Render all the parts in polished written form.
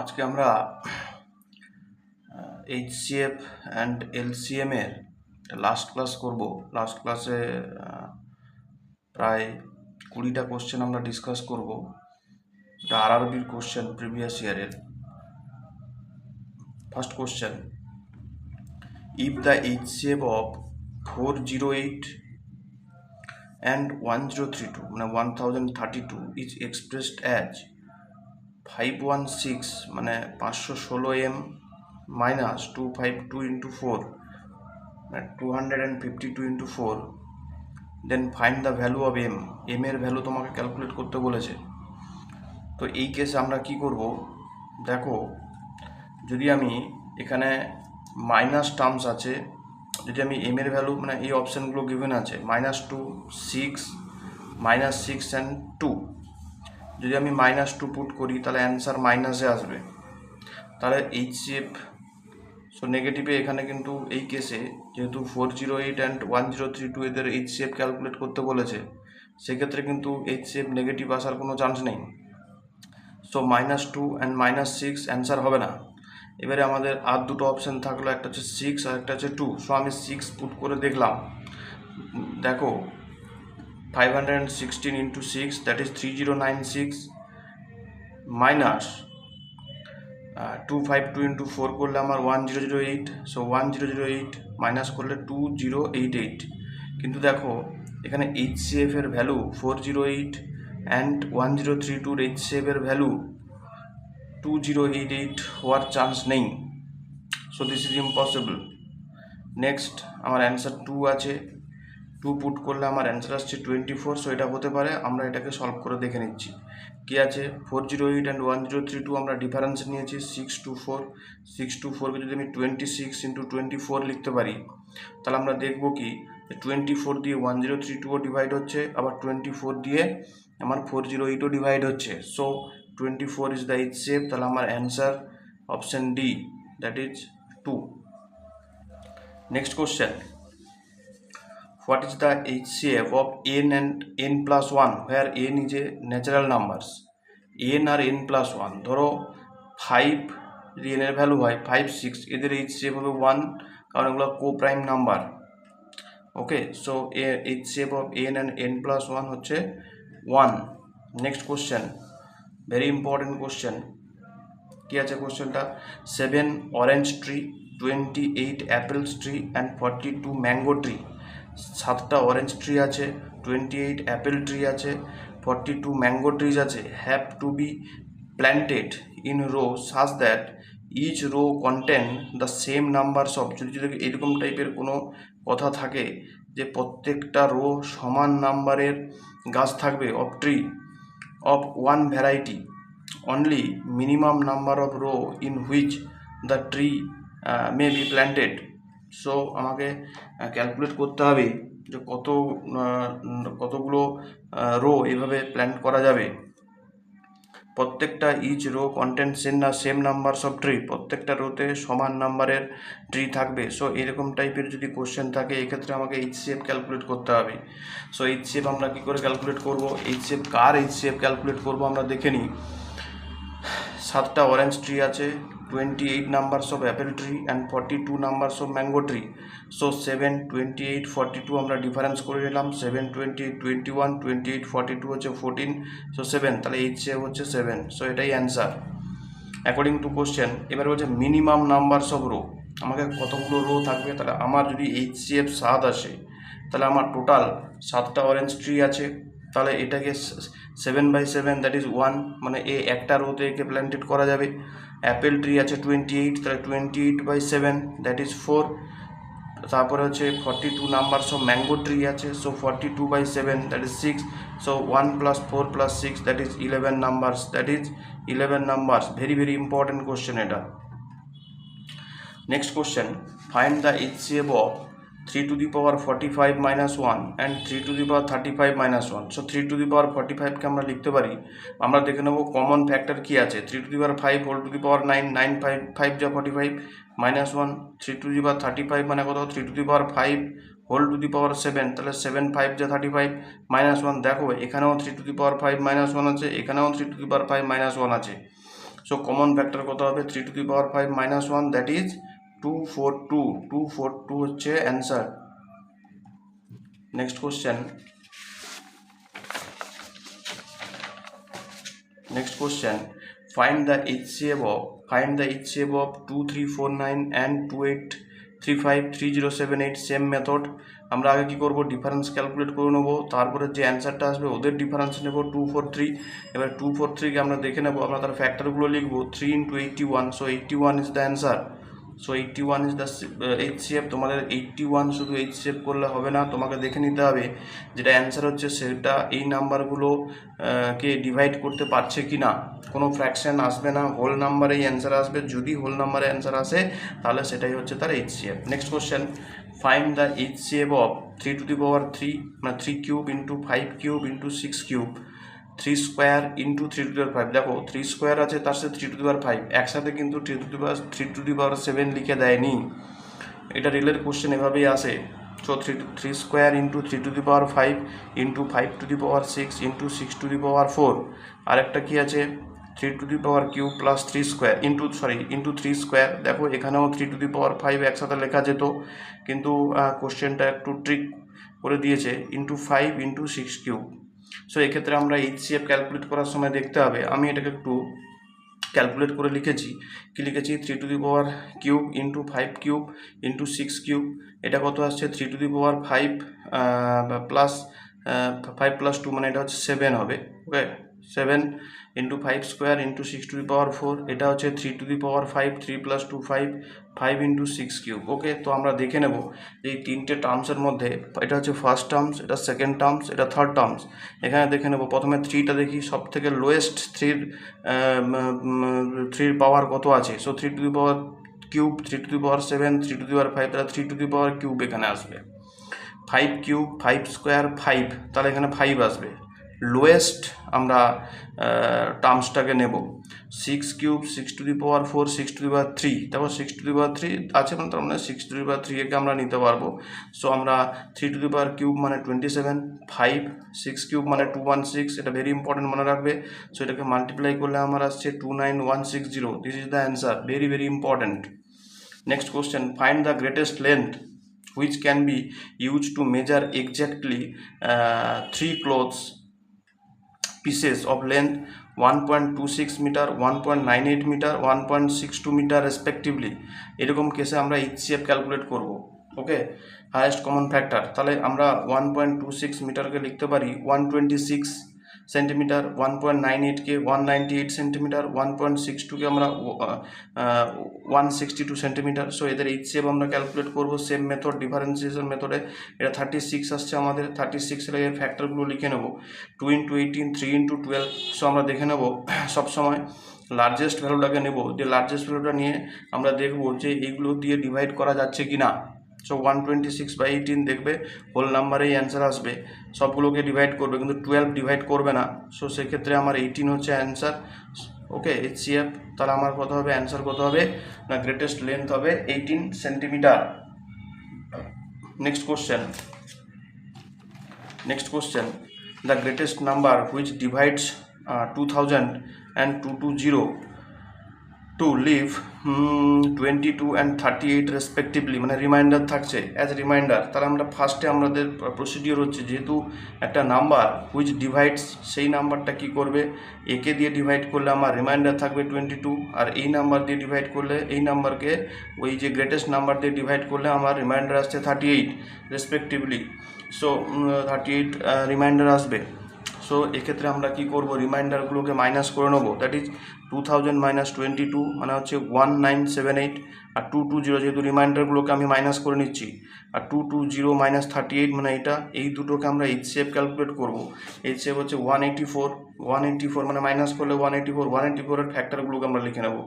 আজকে আমরা HCF and LCM এর লাস্ট ক্লাস করব। লাস্ট ক্লাসে প্রায় 20টা কোশ্চেন আমরা ডিসকাস করব। এটা আরআরবির কোশ্চেন, প্রিভিয়াস ইয়ারের। First question, if the HCF of 408 and 1032 মানে 1032 is expressed as 516 মানে 516 m minus 252 into 4 মানে 252 into 4, then find the value of M. M এর ভ্যালু তোমাকে ক্যালকুলেট করতে বলেছে। তো এই কেসে আমরা কি করব, দেখো, যদি আমি এখানে মাইনাস টার্মস আছে, যদি আমি এম এর ভ্যালু মানে এই অপশানগুলো গিভেন আছে -2, 6, -6 অ্যান্ড 2, যদি আমি -2 পুট করি তাহলে অ্যান্সার মাইনাসে আসবে। তাহলে এইচসিএফ সো নেগেটিভে এখানে কিন্তু এই কেসে যেহেতু 408 অ্যান্ড 1032 এদের এইচসিএফ ক্যালকুলেট করতে বলেছে, সেক্ষেত্রে কিন্তু এইচসিএফ নেগেটিভ আসার কোনো চান্স নেই। সো -2 অ্যান্ড -6 অ্যান্সার হবে না। এবারে আমাদের আর দুটো অপশান থাকলো, একটা হচ্ছে 6 আর একটা হচ্ছে 2। সো আমি 6 পুট করে দেখলাম, দেখো 516 into 6 that is 3096 minus 252 into 4 করলে আমার 1008। সো 1008 মাইনাস করলে 2088। কিন্তু দেখো এখানে এইচসিএফ এর ভ্যালু 408 অ্যান্ড 1032 এইচসিএফ এর ভ্যালু 2088 হওয়ার চান্স নেই। So this is impossible. Next আমার অ্যান্সার 2 আছে, 2 পুট করলে আমার অ্যান্সার আসছে 24। সো এটা হতে পারে, আমরা এটাকে সলভ করে দেখে নিচ্ছি কি আছে। 408 অ্যান্ড 1032 আমরা ডিফারেন্স নিয়েছি 624। 624কে যদি আমি 26 into 24 লিখতে পারি, তাহলে আমরা দেখব কি 24 দিয়ে 1032ও ডিভাইড হচ্ছে, আবার 24 দিয়ে আমার 408ও ডিভাইড হচ্ছে। So 24 is the HCF. তাহলে আমার answer option D, that is 2। Next question, what is the HCF of n and n plus 1 where n is a natural numbers? n আর n plus 1, ধরো 5 যদি n এর value হয় 5, 6, এদের HCF হবে 1, কারণ এগুলো co prime number. Okay, so HCF of n and n plus 1 হচ্ছে 1। Next question, very important question. কি আছে কোশ্চেনটা? 7 orange tree, 28 apples tree and 42 mango tree. 7টা অরেঞ্জ ট্রি আছে, 28 অ্যাপেল ট্রি আছে, 42 ম্যাঙ্গো ট্রিজ আছে, have to be planted in row such that each row contain the same numbers of. যদি এরকম টাইপের কোনো কথা থাকে যে প্রত্যেকটা রো সমান নাম্বারের গাছ থাকবে of tree of one variety, only minimum number of row in which the tree may be planted. So আমাকে ক্যালকুলেট করতে হবে যে কতগুলো রো এইভাবে প্ল্যান্ট করা যাবে। প্রত্যেকটা each row contain same numbers of tree, প্রত্যেকটা রোতে সমান নাম্বারের ট্রি থাকবে। সো এরকম টাইপের যদি কোশ্চেন থাকে, এক্ষেত্রে আমাকে এইচসিএফ ক্যালকুলেট করতে হবে। সো এইচসিএফ আমরা কী করে ক্যালকুলেট করব? এইচসিএফ ক্যালকুলেট করব আমরা দেখে নিই। 7টা অরেঞ্জ ট্রি আছে, 28 numbers of Apple tree and 42 numbers of mango tree. So 7, 28, 42 আমরা ডিফারেন্স করে নিলাম। 7, 28, 21, 28, 42 হচ্ছে 14। সো 7, তাহলে এইচসিএফ হচ্ছে 7। সো এটাই অ্যান্সার অ্যাকর্ডিং টু কোশ্চেন। এবারে হচ্ছে মিনিমাম নাম্বারস অফ রো, আমাকে কতগুলো রো থাকবে। তাহলে আমার যদি এইচসিএফ 7 আসে, তাহলে আমার টোটাল 7টা অরেঞ্জ ট্রি আছে, তাহলে এটাকে 7/7 দ্যাট ইজ 1, মানে একটা রোতে একে প্ল্যান্টেড করা যাবে। অ্যাপেল ট্রি আছে 28, তাহলে 28/7 দ্যাট ইজ 4। তারপরে হচ্ছে 42 নাম্বারস অফ ম্যাঙ্গো ট্রি আছে, so 42/7 that is 6। So 1 + 4 + 6 that is 11 numbers, that is 11 numbers. Very very important question এটা। Next question, find the HCF of 3 to the power 45 minus 1 and 3 to the power 35 minus 1. So 3 to the power 45কে আমরা লিখতে পারি, আমরা দেখে নেব common factor কি আছে। 3 to the power 5 whole to the power 9, 9 5 যা 45 মাইনাস 1। 3 to the power 35 মানে কত? 3 to the power 5 whole to the power 7, তাহলে 7 5 যা 35 মাইনাস 1। দেখো এখানেও 3 to the power 5 minus 1 আছে, এখানেও 3 to the power 5 minus 1 আছে। সো কমন ফ্যাক্টর কত হবে 3 to the power 5 minus 1, that is 242. 242 হচ্ছে answer. Next question, find the HCF of 2349 and 28353078, same method. আমরা আগে কি করব, ডিফারেন্স ক্যালকুলেট করে নেবো, তারপরে যে অ্যান্সারটা আসবে ওদের ডিফারেন্স নেব 243। এবার 243কে আমরা দেখে নেবো, আমরা তার ফ্যাক্টরগুলো লিখবো 3 into 81, so 81 is the answer. So 81 is the HCF। তোমাদের 81 শুধু HCF করলে হবে না, তোমাকে দেখে নিতে হবে যেটা অ্যান্সার হচ্ছে সেটা এই নাম্বারগুলো কে ডিভাইড করতে পারছে কি না। কোনো ফ্র্যাকশন আসবে না, হোল নাম্বারেই অ্যান্সার আসবে। যদি হোল নাম্বারে অ্যান্সার আসে তাহলে সেটাই হচ্ছে তার HCF। Next question, find the HCF of 3 to the power 3 মানে 3 cube into 5 cube into 6 cube 3 square into 3 to the power 5। দেখো 3 স্কোয়ার আছে, তার সাথে 3 টু দি পাওয়ার 5 একসাথে কিন্তু 3 টু দি পাওয়ার 7 লিখে দেয়নি। এটা রিলের কোশ্চেন এভাবেই আসে। So 3 square into 3 to the power 5 into 5 to the power 6 into 6 to the power 4। আরেকটা কি আছে 3 to the power cube plus 3 square into 3 square. দেখো এখানেও 3 টু দি পাওয়ার 5 একসাথে লেখা যেত, কিন্তু কোশ্চেনটা একটু ট্রিক করে দিয়েছে, ইন্টু 5 ইন্টু 6 কিউব। সো এক্ষেত্রে আমরা HCF ক্যালকুলেট করার সময় দেখতে হবে। আমি এটাকে একটু ক্যালকুলেট করে লিখেছি, কি লিখেছি 3 to the power cube into 5 cube into 6 cube. এটা কত আসছে 3 to the power 5 plus 5 plus 2 মানে এটা হচ্ছে 7 হবে। Okay, 7 into 5 square into 6 to the power 4। এটা হচ্ছে 3 to the power 5, 3 plus 2 5 into 6 cube. Okay, তো আমরা দেখে নেব এই তিনটে টার্মসের মধ্যে এটা হচ্ছে ফার্স্ট টার্মস, এটা সেকেন্ড টার্মস, এটা থার্ড টার্মস। এখানে দেখে নেব, প্রথমে 3টা দেখি, সব থেকে লোয়েস্ট 3 পাওয়ার কত আছে। So 3 to the power cube, 3 to the power 7, 3 to the power 5, তাহলে 3 টু দি পাওয়ার কিউব এখানে আসবে। 5 কিউব 5 স্কোয়ার 5, তাহলে এখানে 5 আসবে। লোয়েস্ট আমরা টার্মসটাকে নেব। 6 cube 6 to the power 4, 6 to the power 3, তারপর 6 টু দি পাওয়ার 3 আছে, মানে তার মানে 6 টু দি পাওয়ার 3 একে আমরা নিতে পারবো। সো আমরা 3 টু দি পাওয়ার কিউব মানে 27, 5 6 কিউব মানে 216, এটা ভেরি ইম্পর্টেন্ট মনে রাখবে। সো এটাকে মাল্টিপ্লাই করলে আমার আসছে 29160। This is the answer, very very important. Next question, find the greatest length which can be used to measure exactly 3 clothes pieces of length 1.26 metre, 1.98 metre, 1.62 metre respectively. এরকম কেসে আমরা HCF calculate করব। ওকে, highest common factor, তাহলে আমরা 1.26 মিটারকে লিখতে পারি 126 centimetre, 1.98কে 198 centimetre, 1.62কে আমরা 162 centimetre. So এদের HCF আমরা ক্যালকুলেট করব সেম মেথড, ডিফারেন্সিয়েশন মেথডে। এটা 36 আসছে আমাদের, 36 এর ফ্যাক্টরগুলো লিখে নেব, 2 ইন্টু 18, 3 ইন্টু 12। সো আমরা দেখে নেব সবসময় লার্জেস্ট ভ্যালুটাকে নেব, যে লার্জেস্ট ভ্যালুটা নিয়ে আমরা দেখব যে এইগুলো দিয়ে ডিভাইড করা যাচ্ছে কি না। সো 126/18 দেখবে হোল নাম্বারেই অ্যান্সার আসবে, সবগুলোকে ডিভাইড করবে কিন্তু 12 ডিভাইড করবে না। সো সেক্ষেত্রে আমার 18 হচ্ছে অ্যান্সার। ওকে, HCF, তাহলে আমার কত হবে, অ্যান্সার কত হবে না, গ্রেটেস্ট লেন্থ হবে 18 centimetre. Next question, the greatest number which divides 2000 to leave 22 and 38 respectively, মানে রিমাইন্ডার থাকছে অ্যাজ রিমাইন্ডার। তাহলে আমরা ফার্স্টে আমাদের প্রসিডিওর হচ্ছে, যেহেতু একটা নাম্বার হুইচ ডিভাইডস, সেই নাম্বারটা কি করবে, একে দিয়ে ডিভাইড করলে আমার রিমাইন্ডার থাকবে 22, আর এই নাম্বার দিয়ে ডিভাইড করলে, এই নাম্বারকে ওই যে গ্রেটেস্ট নাম্বার দিয়ে ডিভাইড করলে আমার রিমাইন্ডার আসছে 38 রেসপেক্টিভলি। সো 38 রিমাইন্ডার আসবে। সো এক্ষেত্রে আমরা কি করব, রিমাইন্ডারগুলোকে মাইনাস করে নেবো, দ্যাট ইজ 2000 মাইনাস 22 মানে হচ্ছে 1978, আর 220 যেহেতু রিমাইন্ডারগুলোকে আমি মাইনাস করে নিচ্ছি, আর 220 মাইনাস 38 মানে এটা, এই দুটোকে আমরা HCF ক্যালকুলেট করব। HCF হচ্ছে 184 মানে মাইনাস করলে 184 এর ফ্যাক্টরগুলোকে আমরা লিখে নেব।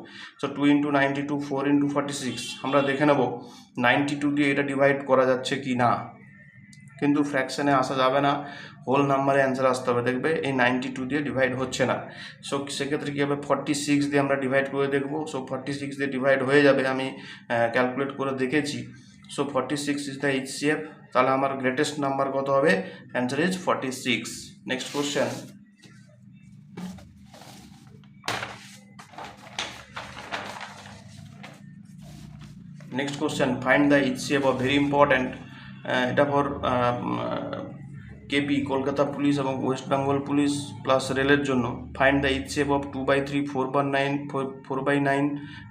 So 2 into 92, 4 into 46। আমরা দেখে নেব 92 দিয়ে এটা ডিভাইড করা যাচ্ছে কি না, কিন্তু ফ্র্যাকশানে আসা যাবে না, হোল নাম্বারে অ্যান্সার আসতে হবে। দেখবে এই 92 দিয়ে ডিভাইড হচ্ছে না। সো সেক্ষেত্রে কী হবে, 46 দিয়ে আমরা ডিভাইড করে দেখব। সো 46 দিয়ে ডিভাইড হয়ে যাবে, আমি ক্যালকুলেট করে দেখেছি। So 46 is the HCF। তাহলে আমার গ্রেটেস্ট নাম্বার কত হবে, answer is 46। Next question, next question, find the HCF of, very important, এটা ফর কেপি কলকাতা পুলিশ এবং ওয়েস্ট বেঙ্গল পুলিশ প্লাস রেলের জন্য। Find the HCF of 2/3, 4/9, 4/9,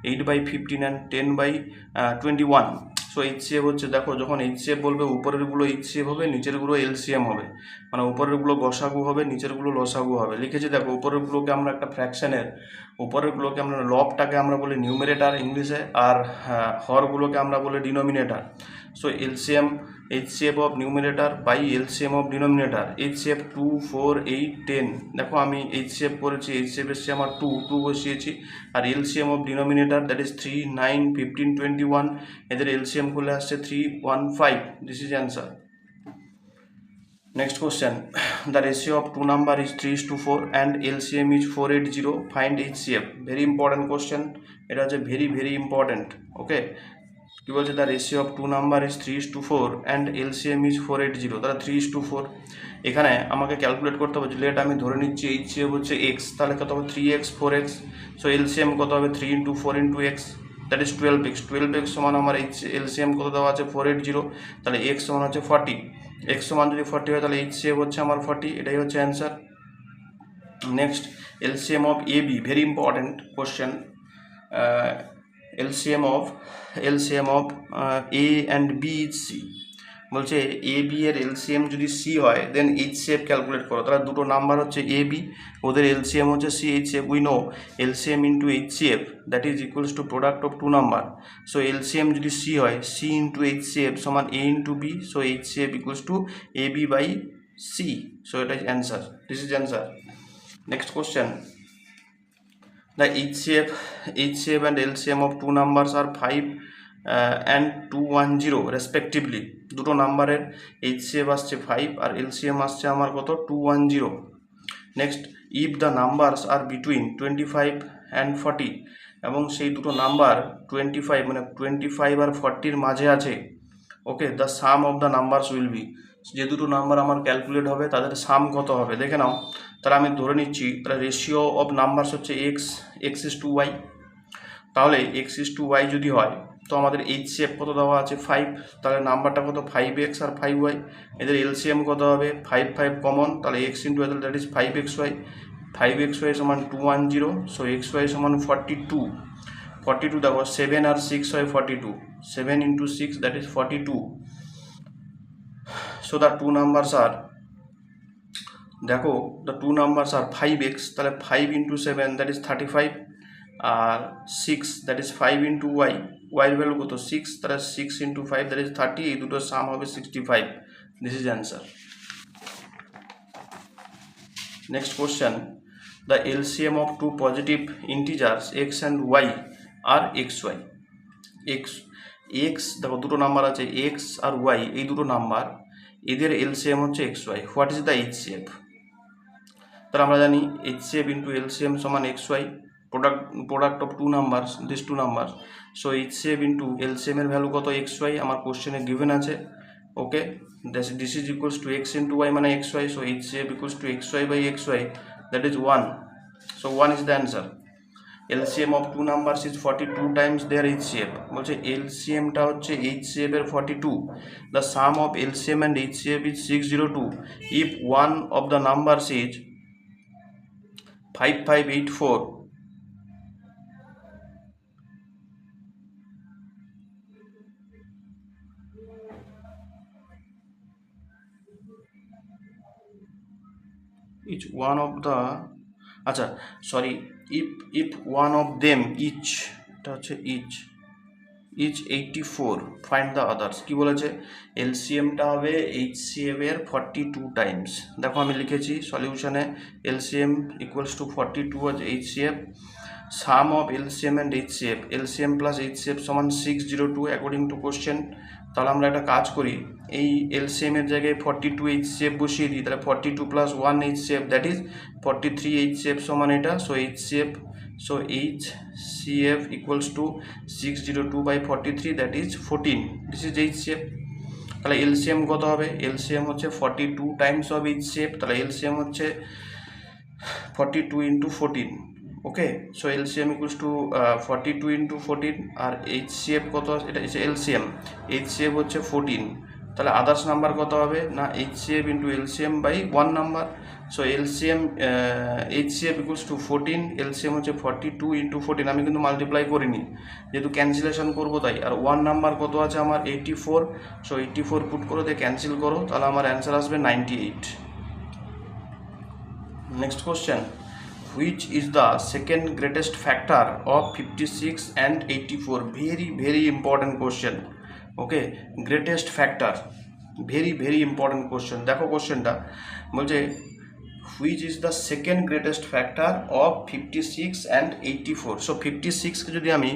8/15 and 10/21। So HCF হচ্ছে, দেখো যখন HCF বলবে উপরেরগুলো HCF হবে, নিচেরগুলো LCM হবে, মানে উপরেরগুলো গসাগু হবে, নিচেরগুলো লসাগু হবে। লিখেছি দেখো, উপরেরগুলোকে আমরা একটা ফ্র্যাকশনের, উপরেরগুলোকে আমরা লবটাকে আমরা বলি নিউমারেটার ইংলিশে, আর হরগুলোকে আমরা বলি denominator. So HCF of numerator by LCM of denominator. HCF 2, 4, 8, 10। দেখো আমি HCF করেছি, HCF এসছে আমার 2 বসিয়েছি, আর LCM of denominator that is 3, 9, 15, 21। এদের LCM করলে আসছে 315। This is answer. Next question, the ratio of 2 number is 3:4 and LCM is 480, find HCF। Very important question, এটা হচ্ছে ভেরি ইম্পর্ট্যান্ট। ওকে, কি বলছে, the ratio of 2 number is 3:4 and LCM is 480, তাহলে 3:4। এখানে আমাকে ক্যালকুলেট করতে হবে, লেট আমি ধরে নিচ্ছি HCF হচ্ছে x, তাহলে কত হবে 3x, 4x। সো LCM কত হবে 3 × 4 × x, that is 12x। 12x সমান আমার LCM কত দেওয়া আছে 480, তাহলে x সমান হচ্ছে 40। x সমান যদি 40 হয় তাহলে HCF হচ্ছে আমার 40, এটাই হচ্ছে answer. Next, LCM of AB, very important question. LCM of A and B is C। বলছে AB এর LCM যদি C হয় দেন HCF ক্যালকুলেট করো। তাহলে দুটো নাম্বার হচ্ছে AB, ওদের LCM হচ্ছে C, HCF। We know LCM into HCF that is equals to product of 2 number. So LCM যদি C হয়, C ইন্টু HCF সমান A into B, so HCF equals to AB by C। So এটা answer, this is answer. Next question, the HCF and LCM of 2 numbers are 5 and 210 respectively। দুটো নাম্বারের HCF আসছে 5 আর LCM আসছে আমার কত 210। Next, if the numbers are between 25 and 40, এবং সেই দুটো নাম্বার 25 মানে 25 আর 40 মাঝে আছে, okay, the sum of the numbers will be. যে দুটো নাম্বার আমার ক্যালকুলেট হবে তাদের সাম কত হবে দেখে নাও। তাহলে আমি ধরে নিচ্ছি, তাহলে রেশিও অফ নাম্বারস হচ্ছে x:y। তাহলে x:y যদি হয় তো আমাদের HCF কত দেওয়া আছে 5, তাহলে নাম্বারটা কত 5x আর 5y। এদের LCM কত হবে 5, 5 কমন, তাহলে x into y that is 5xy। 5xy সমান 210, সো xy সমান 42। 42 দেখো 7 আর 6 হয় 42, 7 into 6 that is 42। So the 2 numbers are, দেখো দ্য 2 নাম্বারস আর 5x, তাহলে 5 ইন্টু 7 দ্যাট ইজ 35, আর 6 দ্যাট ইজ 5 ইন্টু y, এর ভ্যালু কত 6, তাহলে 6 ইন্টু 5 দ্যাট ইজ 30, এই দুটোর সাম হবে 65। This is answer. Next question, the LCM of 2 positive integers x and y are xy। x দেখো দুটো নাম্বার আছে x আর y, এই দুটো নাম্বার এদের LCM হচ্ছে xy। What is the HCF? তাহলে আমরা জানি HCF ইন্টু LCM সমান xy, product of 2 numbers, this 2 numbers. So HCF into LCM এর ভ্যালু কত xy আমার কোশ্চেনে গিভেন আছে, okay, this is equals to x into y মানে xy, so HCF equals to xy by xy that is 1। So 1 is the answer. LCM of 2 numbers is 42 times their HCF। বলছে LCMটা হচ্ছে HCF এর 42, the sum of LCM and HCF is 602 if one of the numbers is 5584। each one of the, আচ্ছা sorry, if one of them each, এটা হচ্ছে each 84, find the others. কি বলেছে, LCMটা হবে HCF এর 42 টাইমস। দেখো আমি লিখেছি সলিউশনে LCM ইকুয়ালস টু 42 হচ্ছে HCF, some of LCM and HCF, LCM plus HCF সমান 602 অ্যাকর্ডিং টু কোশ্চেন। তাহলে আমরা একটা কাজ করি, এই LCM এর জায়গায় 42 HCF বসিয়ে দিই, তাহলে 42 plus 1 HCF that is 43 HCF সমান এটা। So HCF equals to 602 by 43 that is 14, this is HCF। তাহলে LCM কত হবে, LCM হচ্ছে 42 টাইমস অফ HCF, তাহলে LCM হচ্ছে 42 into 14, okay, so LCM equals to 42 into 14, আর এইচসিএফ কত, এটা হচ্ছে এলসিএম, এইচসিএফ হচ্ছে 14, তাহলে আদার্স নাম্বার কত হবে না HCF into LCM by 1 number. So LCM HCF equals to 14, LCM হচ্ছে 42 ইন্টু 14, আমি কিন্তু মাল্টিপ্লাই করিনি যেহেতু ক্যান্সেলেশন করবো তাই, আর 1 নাম্বার কত আছে আমার 84, সো 84 পুট করে দিয়ে ক্যান্সেল করো, তাহলে আমার অ্যান্সার আসবে 98। Next question, which is the second greatest factor of 56 and 84? Very important question. Okay, greatest factor, very important question. দেখো কোশ্চেনটা বলছে which is the second greatest factor of 56 and 84? So 56 কে যদি আমি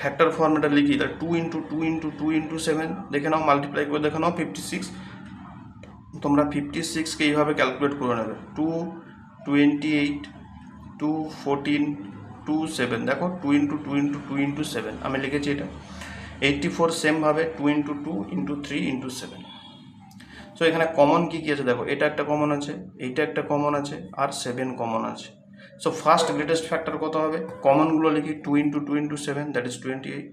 ফ্যাক্টর ফর্মেটে লিখি তাহলে 2 ইন্টু 2 ইন্টু 2 ইন্টু 7, দেখে নাও multiply করে দেখে নাও 56, তোমরা 56কে এইভাবে ক্যালকুলেট করে নেবে 2 28 2 14 2 7, দেখো 2 ইন্টু 2 ইন্টু 2 ইন্টু 7 আমি লিখেছি এটা। 84 সেমভাবে 2 ইন্টু 2 ইন্টু 3 ইন্টু 7। সো এখানে কমন কী কী আছে দেখো, এটা একটা কমন আছে, এইটা একটা কমন আছে, আর 7 কমন আছে। সো ফার্স্ট গ্রেটেস্ট ফ্যাক্টর কত হবে, কমনগুলো লিখি 2 into 2 into 7, that is 28।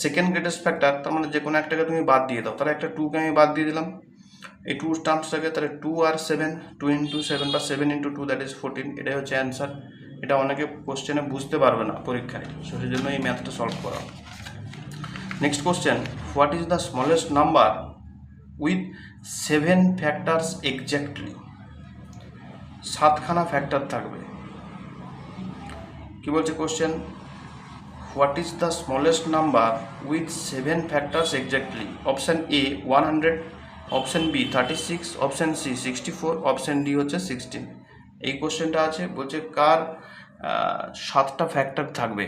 Second greatest factor, তার মানে যে কোনো একটাকে তুমি বাদ দিয়ে দাও, তাহলে একটা 2কে আমি বাদ দিয়ে দিলাম, এই 2 টার্মসটাকে, তাহলে 2 আর 7, 2 ইন্টু 7 বা 7 ইন্টু 2 দ্যাট ইজ 14, এটাই হচ্ছে অ্যান্সার। এটা অনেকে কোশ্চেনে বুঝতে পারবে না পরীক্ষায়, সো সেই জন্য এই ম্যাথটা সলভ করা। Next question, what is the smallest number with 7 factors exactly? 7খানা ফ্যাক্টর থাকবে। কি বলছে question, what is the smallest number with 7 factors exactly? Option A 100, option B 36, option C 64, option D হচ্ছে 16। এই কোশ্চেনটা আছে, বলছে কার 7টা ফ্যাক্টর থাকবে।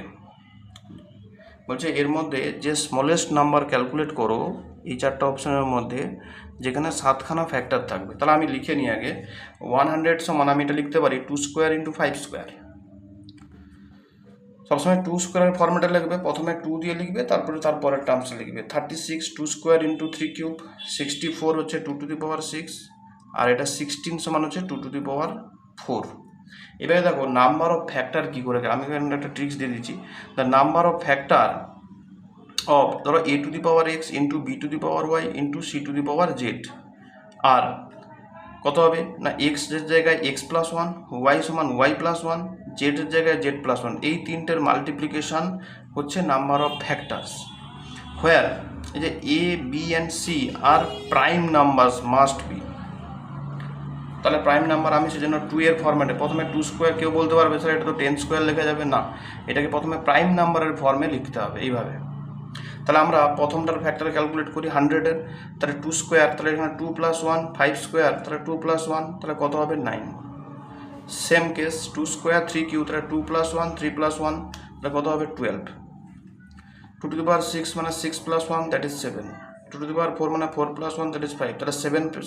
বলছে এর মধ্যে যে স্মলেস্ট নাম্বার ক্যালকুলেট করো এই 4টা অপশানের মধ্যে যেখানে 7খানা ফ্যাক্টর থাকবে। তাহলে আমি লিখে নিই আগে 100 সমান আমি এটা লিখতে পারি 2 স্কোয়ার ইন্টু 5 স্কোয়ার। সবসময় 2 স্কোয়ারের ফর্মেটে লিখবে, প্রথমে 2 দিয়ে লিখবে, তারপরে তারপরের টার্মস লিখবে। 36 2 স্কোয়ার ইন্টু 3 কিউব, 64 হচ্ছে 2 টু দি পাওয়ার 6, আর এটা 16 সমান হচ্ছে 2 টু দি পাওয়ার 4। এবারে দেখো নাম্বার অফ ফ্যাক্টর কী করে, আমি এখানে একটা ট্রিক্স দিয়ে দিচ্ছি। The number of factor of, ধরো a two the power x into b two the power y into c two the power z, আর কত হবে না x এর জায়গায় x প্লাস 1, y সমান y প্লাস 1, z এর জায়গায় z প্লাস 1, এই তিনটের মাল্টিপ্লিকেশান হচ্ছে নাম্বার অফ ফ্যাক্টরস। হোয়ার এই যে a b and c are prime numbers must be. তাহলে প্রাইম নাম্বার আমি সেজন্য 2 এর ফর্ম্যাটে, প্রথমে 2 স্কোয়ার, কেউ বলতে পারবে স্যার এটা তো 10 স্কোয়ার লেখা যাবে না, এটাকে প্রথমে প্রাইম নাম্বারের ফর্মে লিখতে হবে এইভাবে। তাহলে আমরা প্রথমটার ফ্যাক্টর ক্যালকুলেট করি 100-এর, তাহলে 2 স্কোয়ার, তাহলে এখানে 2 প্লাস 1, 5 স্কোয়ার, তাহলে 2 প্লাস 1, তাহলে কত হবে 9। সেম কেস 2 স্কোয়ার 3 কিউ, তাহলে 2 প্লাস 1, 3 প্লাস 1, তাহলে কত হবে 12। 2 টু দি পাওয়ার 6 মানে 6 plus 1 that is 7, 2 to the power 4 মানে 4 প্লাস 1 দ্যাট ইজ 5, তাহলে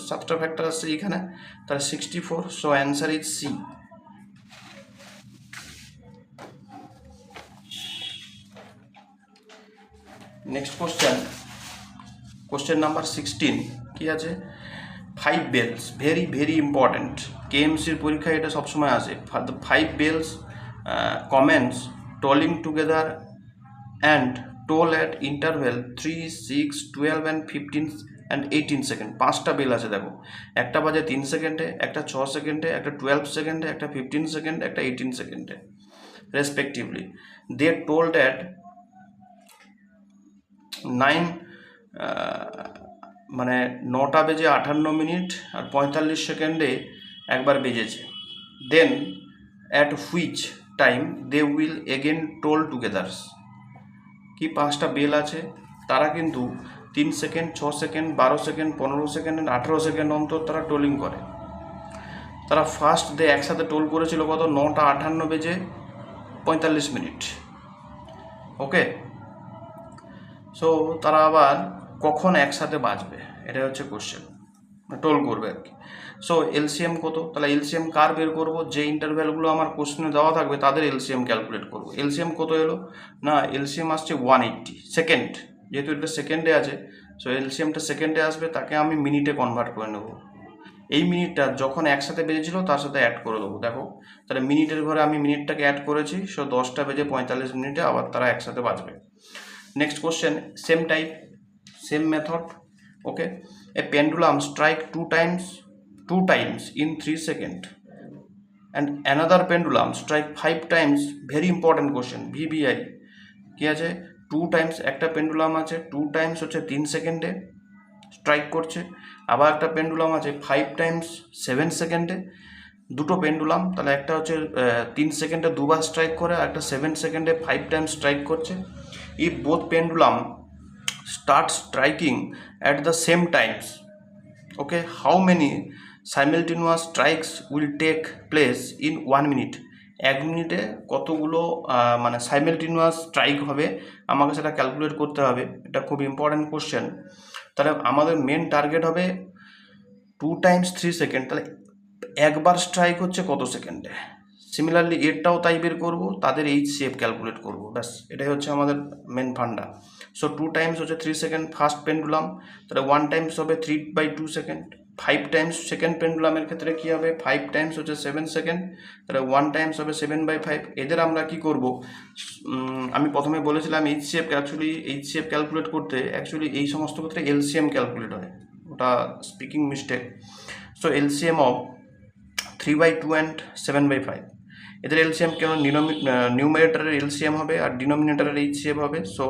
7টা ফ্যাক্টর আসছে এখানে, তাহলে 64, so answer is C. Next question, question number 16 কি আছে, 5 bells, ভেরি ইম্পর্ট্যান্ট, কেএমসির পরীক্ষায় এটা সবসময় আসে। 5 bells commence tolling together and toll at interval 3, 6, 12 and 15 and 18 second. 5টা বেল আছে দেখো, একটা বাজে 3 সেকেন্ডে, একটা 6 সেকেন্ডে, একটা 12 সেকেন্ডে, একটা 15 সেকেন্ড, একটা 18 সেকেন্ডে রেসপেক্টিভলি। দে টোল্ড অ্যাট 9 মানে 9টা বেজে 58 মিনিট আর 45 সেকেন্ডে একবার বেজেছে। Then at which time they will again toll togethers. কি 5টা বেল আছে, তারা কিন্তু 3 second, 6 second, 12 second, 15 second, 18 second অন্তর তারা টোলিং করে। তারা ফার্স্ট দে একসাথে টোল করেছিল কত, 9টা 58 বেজে 45 মিনিট। ওকে, সো তারা আবার কখন একসাথে বাজবে, এটাই হচ্ছে কোশ্চেন, টোল করবে আর কি। সো এলসিএম কত, তাহলে এলসিএম কার বের করব, যে ইন্টারভ্যালগুলো আমার কোশ্চেনে দেওয়া থাকবে তাদের এলসিএম ক্যালকুলেট করব। এলসিএম কত এলো না, এলসিএম আসছে 180 সেকেন্ড, যেহেতু এটা সেকেন্ডে আছে, সো এলসিএমটা সেকেন্ডে আসবে, তাকে আমি মিনিটে কনভার্ট করে নেব। এই মিনিটটা যখন একসাথে বেজেছিল তার সাথে অ্যাড করে দেবো। দেখো তাহলে মিনিটের ঘরে আমি মিনিটটাকে অ্যাড করেছি, সো 10:45 আবার তারা একসাথে বাজবে। Next question, same type, same method. Okay, A pendulum strike two times in 3 seconds and another pendulum strike 5 times. Very important question, VBI কি আছে, 2 times একটা পেন্ডুলাম আছে 2 times হচ্ছে 3 সেকেন্ডে স্ট্রাইক করছে, আবার একটা পেন্ডুলাম আছে 5 times 7 সেকেন্ডে। দুটো পেন্ডুলাম, তাহলে একটা হচ্ছে 3 সেকেন্ডে দুবার স্ট্রাইক করে, আর একটা 7 সেকেন্ডে 5 টাইমস স্ট্রাইক করছে। If both pendulum start striking at the same times, okay, how many simultaneous strikes will take place in 1 minute? 1 মিনিটে কতগুলো মানে সাইমেলটেনিয়াস স্ট্রাইক হবে, আমাকে সেটা ক্যালকুলেট করতে হবে। এটা খুব ইম্পর্ট্যান্ট কোশ্চেন। তাহলে আমাদের মেন টার্গেট হবে 2 times 3 সেকেন্ড, তাহলে একবার স্ট্রাইক হচ্ছে কত সেকেন্ডে। সিমিলারলি এরটাও তাই বের করবো, তাদের HCF ক্যালকুলেট করবো, ব্যাস এটাই হচ্ছে আমাদের মেন ফান্ডা। সো 2 times হচ্ছে 3 সেকেন্ড ফার্স্ট পেন্ডুলাম, তাহলে 1 times হবে 3/2 সেকেন্ড। 5 times সেকেন্ড পেন্ডুলামের ক্ষেত্রে কী হবে, 5 times হচ্ছে 7 সেকেন্ড, তাহলে 1 times হবে 7/5। এদের আমরা কি করব, আমি প্রথমে বলেছিলাম HCF ক্যালকুলেট করতে অ্যাকচুয়ালি এই সমস্ত ক্ষেত্রে LCM ক্যালকুলেট হয়, ওটা speaking mistake. So LCM of 3/2 and 7/5, এদের LCM কেন, নিউমারেটরের LCM হবে আর ডিনোমিনেটরের HCF হবে। সো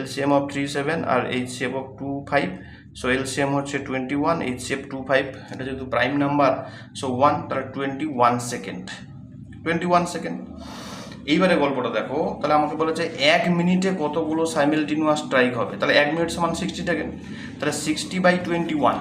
LCM অফ 3 7 আর HCF অফ 2 5, সো LCM হচ্ছে 21, HCF 2 5, এটা যেহেতু প্রাইম নাম্বার সো 1, তাহলে 21 সেকেন্ড। এইবারে গল্পটা দেখো, তাহলে আমাকে বলেছে 1 মিনিটে কতগুলো সাইমেলটেনিয়াস স্ট্রাইক হবে, তাহলে 1 মিনিট সমান 60 সেকেন্ড, তাহলে 60/21,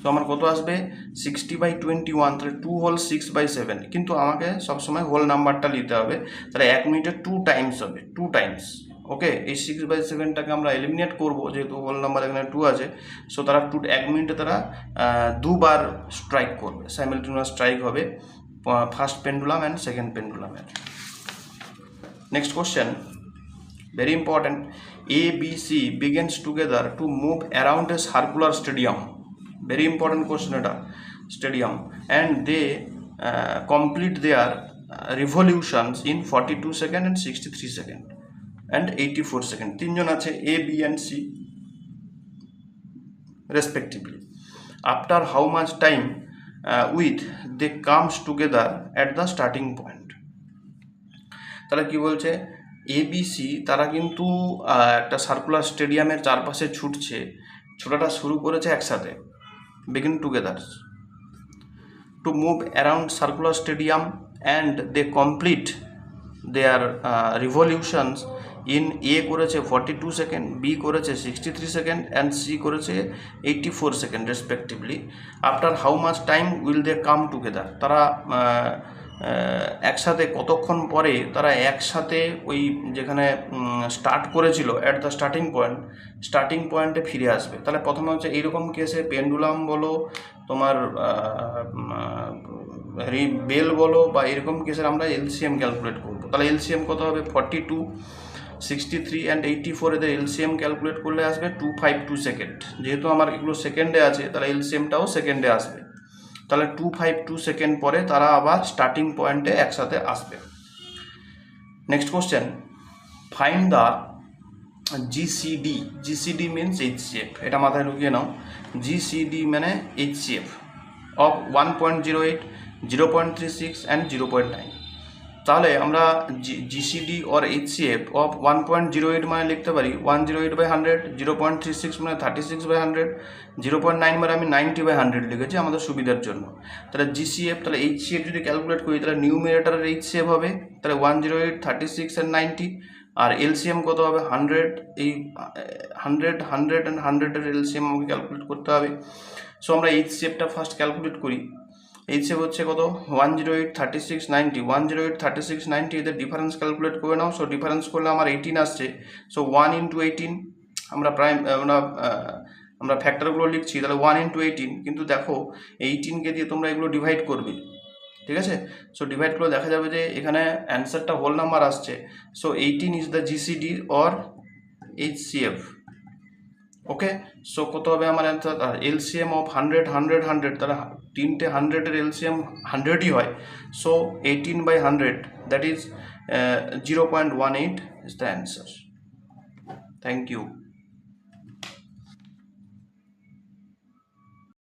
তো আমার কত আসবে 60/21, তাহলে 2 হোল 6/7, কিন্তু আমাকে সবসময় হোল নাম্বারটা নিতে হবে, তাহলে 1 মিনিটে 2 টাইমস হবে, 2 টাইমস। ওকে, এই 6/7টাকে আমরা এলিমিনেট করব, যেহেতু হোল নাম্বার এখানে 2 আছে। সো তারা 1 মিনিটে তারা দুবার স্ট্রাইক করবে, সাইমেলটেনিয়াস স্ট্রাইক হবে ফার্স্ট পেন্ডুলাম অ্যান্ড সেকেন্ড পেন্ডুলামের। Next question, very important, ABC begins together to move around a circular stadium. Very important question এটা, stadium, and they complete their revolutions in 42 second and 63 second and 84 second. তিনজন আছে A, B and C respectively. After how much time with they comes together at the starting point? তাহলে কি বলছে, ABC তারা কিন্তু একটা circular স্টেডিয়ামের চারপাশে ছুটছে, ছোটাটা শুরু করেছে একসাথে, begin together to move around circular stadium and they complete their revolutions in A করেছে 42 সেকেন্ড, B করেছে 63 সেকেন্ড and C করেছে 84 second respectively. After how much time will they come together, তারা একসাথে কতক্ষণ পরে তারা একসাথে ওই যেখানে স্টার্ট করেছিল অ্যাট দ্য স্টার্টিং পয়েন্টে ফিরে আসবে। তাহলে প্রথমে হচ্ছে এইরকম কেসে পেন্ডুলাম বলো, তোমার বেল বলো, বা এরকম কেসের আমরা LCM ক্যালকুলেট করবো। তাহলে LCM কত হবে, 42, 63 অ্যান্ড 84, এদের LCM ক্যালকুলেট করলে আসবে 252 সেকেন্ড। যেহেতু আমার এগুলো সেকেন্ডে আছে, তাহলে LCMটাও সেকেন্ডে আসবে। তাহলে 252 সেকেন্ড পরে তারা আবার স্টার্টিং পয়েন্টে একসাথে আসবে। Next question, find the GCD means HCF, এটা মাথায় ঢুকিয়ে নাও। GCD মানে HCF অফ 1.08, 0.36 অ্যান্ড 0.9। তাহলে আমরা GCD অর HCF অফ 1.08 মানে লিখতে পারি 108/100, 0.36 মানে 36/100, 0.9 মানে আমি 90/100 লিখেছি আমাদের সুবিধার জন্য। তাহলে GCF, তাহলে HCF যদি ক্যালকুলেট করি তাহলে নিউমেরেটরের HCF হবে, তাহলে 108, 36 and 90, আর LCM কত হবে 100, এই 100 and 100-এর LCM আমাকে ক্যালকুলেট করতে হবে। সো আমরা HCFটা ফার্স্ট ক্যালকুলেট করি। HCF হচ্ছে কত 108, 36, 90, 108, 36, 90, এদের ডিফারেন্স ক্যালকুলেট করে নাও। সো ডিফারেন্স করলে আমার 18 আসছে। সো 1 × 18, আমরা ফ্যাক্টরগুলো লিখছি, তাহলে 1 × 18, কিন্তু দেখো 18কে দিয়ে তোমরা এগুলো ডিভাইড করবে, ঠিক আছে। সো ডিভাইড করলে দেখা যাবে যে এখানে অ্যান্সারটা হোল নাম্বার আসছে। So 18 is the GCD or HCF, okay, so কত হবে আমার অ্যান্সার? আর এলসিএম অফ 100 100 100, তাহলে তিনটে 100-এর এলসিএম 100ই হয়। So 18/100, that is 0.18 is the answer. Thank you.